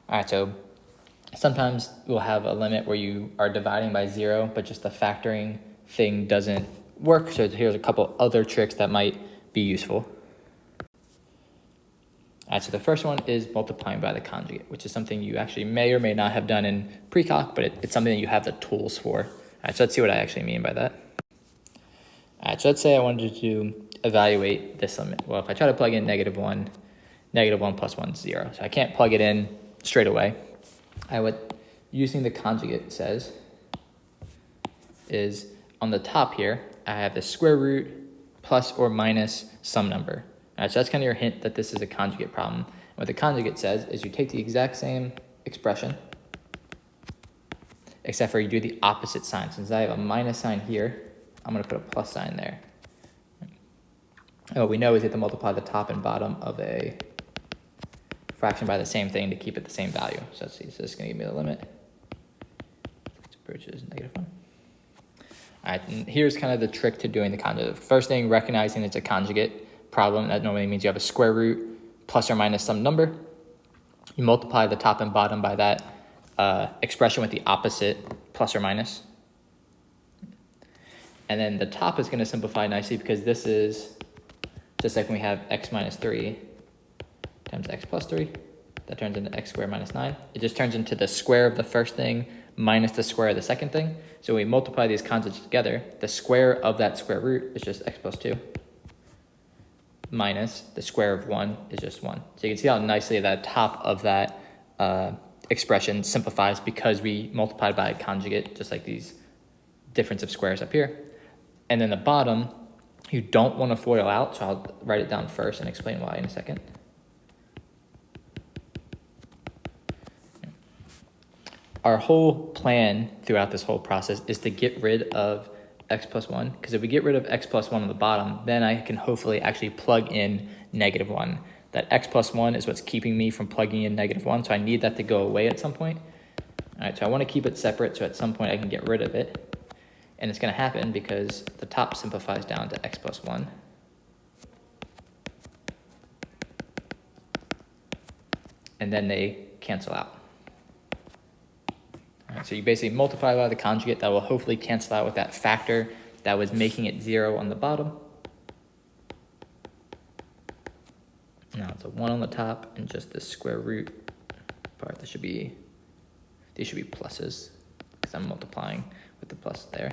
All right, so sometimes we'll have a limit where you are dividing by 0, but just the factoring thing doesn't work. So here's a couple other tricks that might be useful. All right, so the first one is multiplying by the conjugate, which is something you actually may or may not have done in pre-calc, but it's something that you have the tools for. All right, so let's see what I actually mean by that. All right, so let's say I wanted to evaluate this limit. Well, if I try to plug in -1, -1 plus 1 is 0. So I can't plug it in straight away. Using the conjugate says is on the top here, I have the square root plus or minus some number. All right, so that's kind of your hint that this is a conjugate problem. And what the conjugate says is you take the exact same expression, except for you do the opposite sign. Since I have a minus sign here, I'm going to put a plus sign there. And what we know is you have to multiply the top and bottom of a fraction by the same thing to keep it the same value. So let's see, so this is going to give me the limit. This approaches -1. All right, and here's kind of the trick to doing the conjugate. First thing, recognizing it's a conjugate problem. That normally means you have a square root plus or minus some number. You multiply the top and bottom by that expression with the opposite plus or minus. And then the top is going to simplify nicely because this is just like when we have x minus 3 times x plus 3. That turns into x squared minus 9. It just turns into the square of the first thing minus the square of the second thing. So when we multiply these conjugates together, the square of that square root is just x plus 2 minus the square of 1 is just 1. So you can see how nicely that top of that expression simplifies because we multiplied by a conjugate, just like these difference of squares up here. And then the bottom, you don't want to FOIL out, so I'll write it down first and explain why in a second. Our whole plan throughout this whole process is to get rid of x plus 1, because if we get rid of x plus 1 on the bottom, then I can hopefully actually plug in -1. That x plus 1 is what's keeping me from plugging in -1, so I need that to go away at some point. All right, so I want to keep it separate, so at some point I can get rid of it. And it's going to happen because the top simplifies down to x plus 1. And then they cancel out. All right, so you basically multiply by the conjugate that will hopefully cancel out with that factor that was making it 0 on the bottom. Now it's a 1 on the top and just the square root part. These should be pluses because I'm multiplying with the plus there.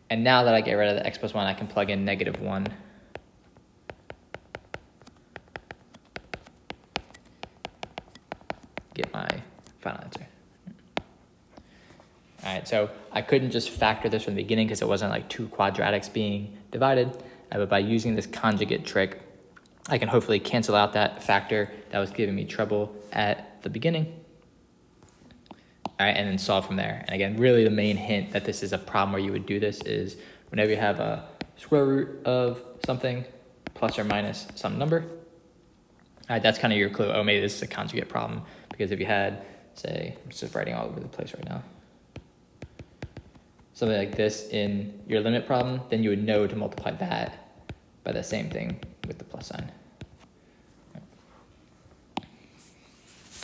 And now that I get rid of the x plus 1, I can plug in -1. Get my final answer. All right, so I couldn't just factor this from the beginning because it wasn't like two quadratics being divided. But by using this conjugate trick, I can hopefully cancel out that factor that was giving me trouble at the beginning. All right, and then solve from there. And again, really the main hint that this is a problem where you would do this is whenever you have a square root of something plus or minus some number. All right, that's kind of your clue. Oh, maybe this is a conjugate problem. Because if you had, say, I'm just writing all over the place right now, something like this in your limit problem, then you would know to multiply that by the same thing with the plus sign.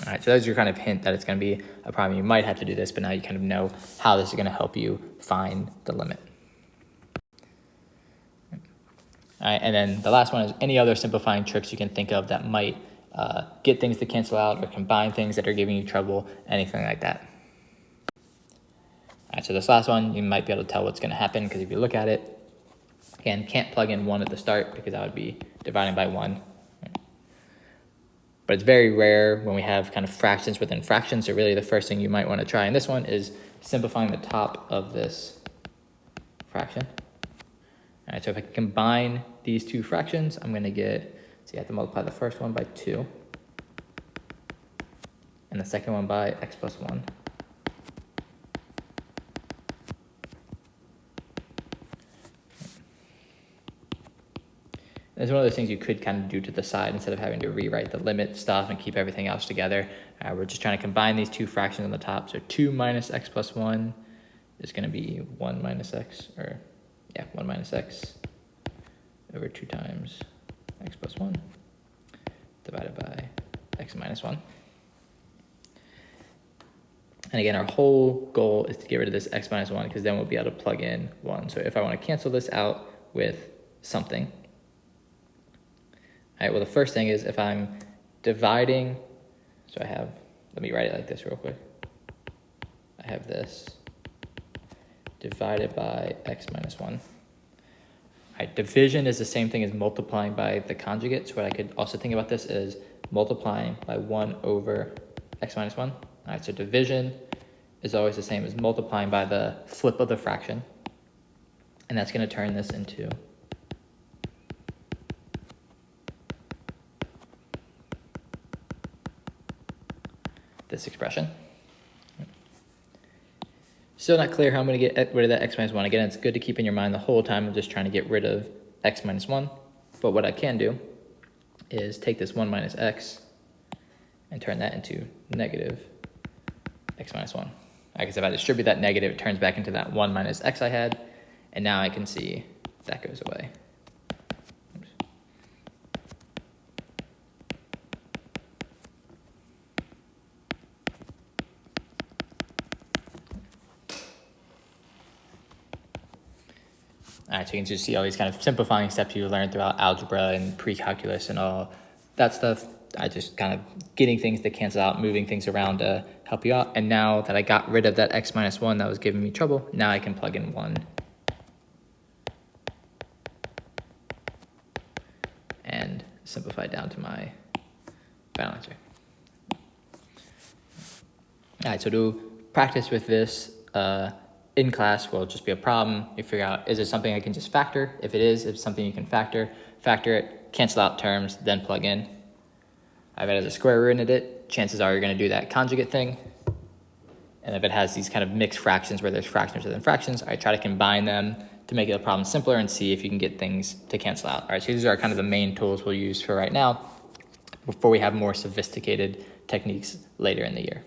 All right, so that's your kind of hint that it's going to be a problem. You might have to do this, but now you kind of know how this is going to help you find the limit. All right, and then the last one is any other simplifying tricks you can think of that might get things to cancel out or combine things that are giving you trouble, anything like that. All right, so this last one, you might be able to tell what's going to happen because if you look at it, again, can't plug in 1 at the start because that would be dividing by 1. But it's very rare when we have kind of fractions within fractions. So really the first thing you might want to try in this one is simplifying the top of this fraction. All right, so if I can combine these two fractions, I'm going to get, so you have to multiply the first one by 2 and the second one by x plus 1. It's one of those things you could kind of do to the side instead of having to rewrite the limit stuff and keep everything else together. We're just trying to combine these two fractions on the top. So 2 minus x plus 1 is going to be 1 minus x, or yeah, 1 minus x over 2 times x plus 1 divided by x x minus 1. And again, our whole goal is to get rid of this x minus 1 because then we'll be able to plug in 1. So if I want to cancel this out with something, all right, well, the first thing is if I'm dividing, so I have, let me write it like this real quick. I have this divided by x minus 1. All right, division is the same thing as multiplying by the conjugate. So what I could also think about this is multiplying by 1 over x minus 1. All right, so division is always the same as multiplying by the flip of the fraction. And that's going to turn this into this expression. Still not clear how I'm going to get rid of that x minus 1. Again, it's good to keep in your mind the whole time I'm just trying to get rid of x minus 1. But what I can do is take this 1 minus x and turn that into negative x minus 1. Because if I distribute that negative, it turns back into that 1 minus x I had. And now I can see that goes away. Oops. All right, so you can just see all these kind of simplifying steps you learn throughout algebra and pre-calculus and all that stuff. I just kind of getting things to cancel out, moving things around to help you out. And now that I got rid of that x minus 1 that was giving me trouble, now I can plug in 1. And simplify it down to my final answer. All right, so to practice with this, in class will just be a problem. You figure out, is it something I can just factor? If it is, if it's something you can factor it, cancel out terms, then plug in. If it has a square root in it, chances are you're going to do that conjugate thing. And if it has these kind of mixed fractions where there's fractions within fractions, I try to combine them to make the problem simpler and see if you can get things to cancel out. All right, so these are kind of the main tools we'll use for right now before we have more sophisticated techniques later in the year.